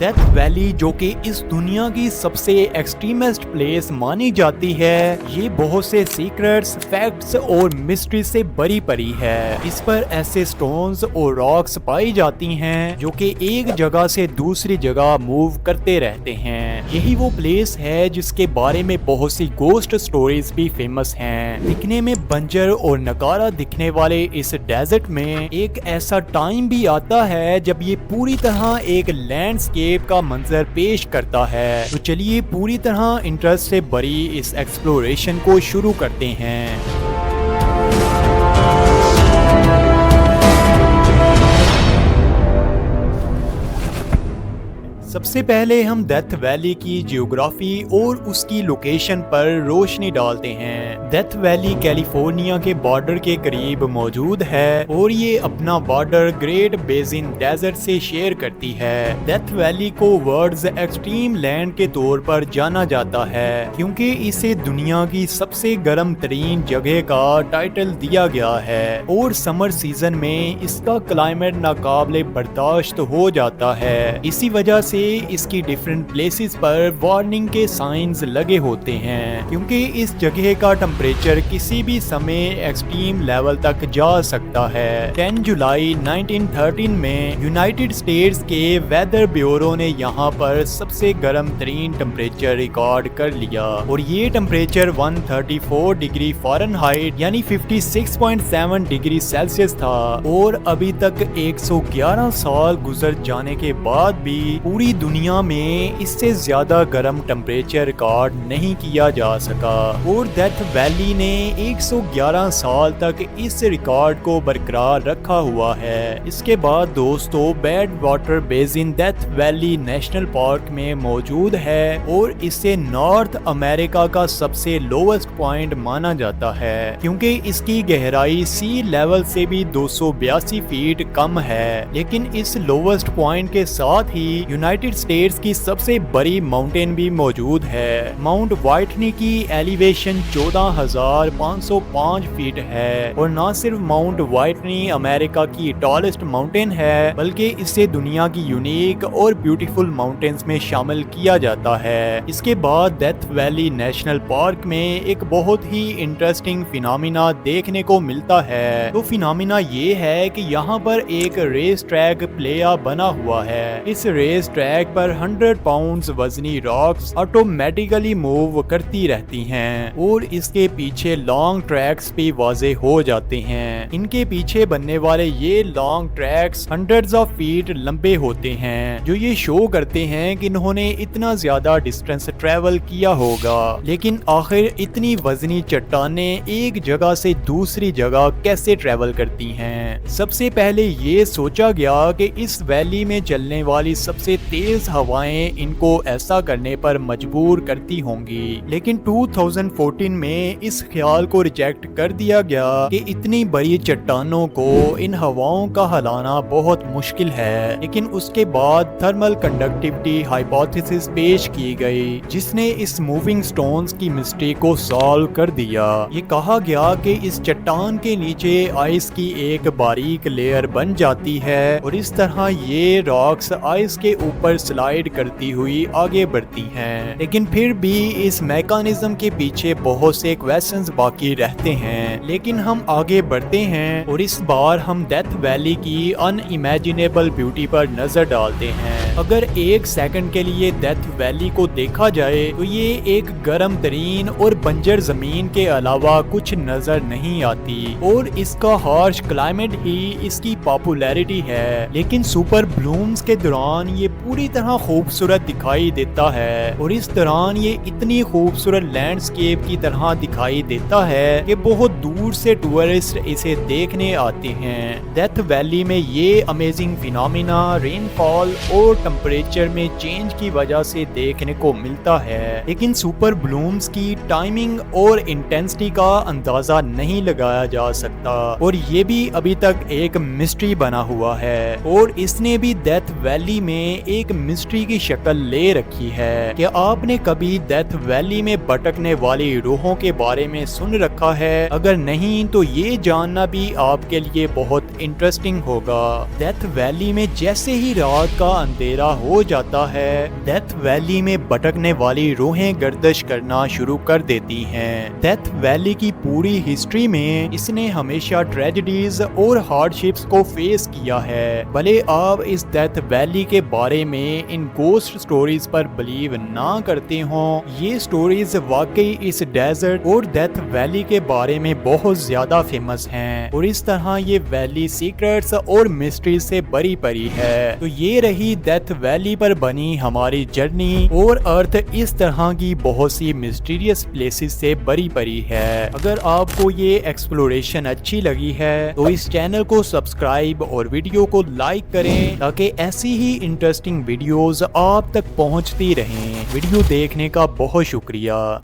Death valley जो कि इस दुनिया की सबसे एक्सट्रीमिस्ट प्लेस मानी जाती है, ये बहुत से सीक्रेट्स, फैक्ट्स और मिस्ट्री से भरी पड़ी है। इस पर ऐसे स्टोन्स और रॉक्स पाई जाती हैं जो कि एक जगह से दूसरी जगह मूव करते रहते हैं। यही वो प्लेस है जिसके बारे में बहुत सी गोस्ट स्टोरीज भी फेमस हैं। दिखने में बंजर और नकारा दिखने वाले इस डेजर्ट में एक ऐसा टाइम भी आता है जब ये पूरी तरह एक लैंडस्केप का मंजर पेश करता है। तो चलिए पूरी तरह इंटरेस्ट से भरी इस एक्सप्लोरेशन को शुरू करते हैं। सबसे पहले हम डेथ वैली की जियोग्राफी और उसकी लोकेशन पर रोशनी डालते हैं। डेथ वैली कैलिफोर्निया के बॉर्डर के करीब मौजूद है और ये अपना बॉर्डर ग्रेट बेसिन डेजर्ट से शेयर करती है। डेथ वैली को वर्ल्ड्स एक्सट्रीम लैंड के तौर पर जाना जाता है क्योंकि इसे दुनिया की सबसे गर्म तरीन जगह का टाइटल दिया गया है और समर सीजन में इसका क्लाइमेट नाकाबिले बर्दाश्त हो जाता है। इसी वजह से इसकी डिफरेंट प्लेसेस पर वार्निंग के साइंस लगे होते हैं क्योंकि इस जगह का टेम्परेचर किसी भी समय एक्सट्रीम लेवल तक जा सकता है। 10 जुलाई 1913 में यूनाइटेड स्टेट्स के वेदर ब्यूरो ने यहाँ पर सबसे गर्म तरीन टेम्परेचर रिकॉर्ड कर लिया और ये टेम्परेचर 134 डिग्री फ़ारेनहाइट यानी 56.7 डिग्री सेल्सियस था और अभी तक 111 साल गुजर जाने के बाद भी पूरी दुनिया में इससे ज्यादा गर्म टेम्परेचर रिकॉर्ड नहीं किया जा सका और डेथ वैली ने 111 साल तक इस रिकॉर्ड को बरकरार रखा हुआ है। इसके बाद दोस्तों bad water basin death valley national park में मौजूद है और इसे नॉर्थ अमेरिका का सबसे लोवेस्ट पॉइंट माना जाता है क्योंकि इसकी गहराई सी लेवल से भी 282 फीट कम है। लेकिन इस लोवेस्ट पॉइंट के साथ ही यूनाइटेड स्टेट्स की सबसे बड़ी माउंटेन भी मौजूद है। माउंट व्हाइटनी की एलिवेशन 14,505 फीट है और न सिर्फ माउंट व्हाइटनी अमेरिका की टॉलेस्ट माउंटेन है बल्कि इसे दुनिया की यूनिक और ब्यूटीफुल माउंटेन्स में शामिल किया जाता है। इसके बाद डेथ वैली नेशनल पार्क में एक बहुत ही इंटरेस्टिंग फिनोमिना देखने को मिलता है। तो फिनोमिना ये है कि यहाँ पर एक रेस ट्रैक प्लेया बना हुआ है। इस रेस ट्रैक पर 100 पाउंड वजनी रॉक्स ऑटोमेटिकली मूव करती रहती हैं और इसके पीछे लॉन्ग ट्रैक्स भी वाजे हो जाते हैं। इनके पीछे बनने वाले ये long tracks hundreds of feet लंबे होते हैं जो ये शो करते हैं कि इन्होंने इतना ज्यादा डिस्टेंस ट्रेवल किया होगा। लेकिन आखिर इतनी वजनी चट्टानें एक जगह से दूसरी जगह कैसे ट्रेवल करती हैं? सबसे पहले ये सोचा गया कि इस वैली में चलने वाली सबसे तेज हवाएं इनको ऐसा करने पर मजबूर करती होंगी। लेकिन 2014 में इस ख्याल को रिजेक्ट कर दिया गया कि इतनी बड़ी चट्टानों को इन हवाओं का हिलाना बहुत मुश्किल है। लेकिन उसके बाद थर्मल कंडक्टिविटी हाइपोथेसिस पेश की गई जिसने इस मूविंग स्टोन्स की मिस्ट्री को सॉल्व कर दिया। ये कहा गया कि इस चट्टान के नीचे आइस की एक बारीक लेयर बन जाती है और इस तरह ये रॉक्स आइस के ऊपर स्लाइड करती हुई आगे बढ़ती हैं। लेकिन फिर भी इस मैकेनिज्म के पीछे बहुत से क्वेश्चंस बाकी रहते हैं। लेकिन हम आगे बढ़ते हैं और इस बार हम डेथ वैली की अनइमेजिनेबल ब्यूटी पर नजर डालते हैं। अगर एक सेकंड के लिए डेथ वैली को देखा जाए तो ये एक गर्म तरीन और बंजर जमीन के अलावा कुछ नजर नहीं आती और इसका हार्श क्लाइमेट ही इसकी पॉपुलैरिटी है। लेकिन सुपर ब्लूम्स के दौरान ये पूरी तरह खूबसूरत दिखाई देता है और इस दौरान ये इतनी खूबसूरत लैंडस्केप की तरह दिखाई देता है कि बहुत दूर से टूरिस्ट इसे देखने आते हैं। डेथ वैली में ये अमेजिंग फिनोमिना रेनफॉल और टेम्परेचर में चेंज की वजह से देखने को मिलता है। लेकिन सुपर ब्लूम्स की टाइमिंग और इंटेंसिटी का अंदाजा नहीं लगाया जा सकता और ये भी अभी तक एक मिस्ट्री बना हुआ है और इसने भी डेथ वैली में ایک مسٹری کی شکل لے رکھی ہے۔ کہ आपने कभी डेथ वैली में भटकने वाली रूहों के बारे में सुन रखा है? अगर नहीं तो ये जानना भी आपके लिए बहुत इंटरेस्टिंग होगा। डेथ वैली में जैसे ही रात का अंधेरा हो जाता है, डेथ वैली में भटकने वाली रूहें गर्दिश करना शुरू कर देती हैं। डेथ वैली की पूरी हिस्ट्री में इसने हमेशा ट्रेजेडीज और हार्डशिप्स को फेस किया है। भले आप इस डेथ वैली के बारे में इन गोस्ट स्टोरीज पर बिलीव ना करते हों, ये स्टोरीज वाकई इस डेजर्ट और डेथ वैली के बारे में बहुत ज्यादा फेमस हैं और इस तरह ये वैली सीक्रेट्स और मिस्ट्रीज से भरी पड़ी है। तो ये रही डेथ वैली पर बनी हमारी जर्नी और अर्थ इस तरह की बहुत सी मिस्टीरियस प्लेसेस से भरी पड़ी है। अगर आपको ये एक्सप्लोरेशन अच्छी लगी है तो इस चैनल को सब्सक्राइब और वीडियो को लाइक करें ताकि ऐसी ही इंटरेस्टिंग वीडियोस आप तक पहुंचती रहें। वीडियो देखने का बहुत शुक्रिया।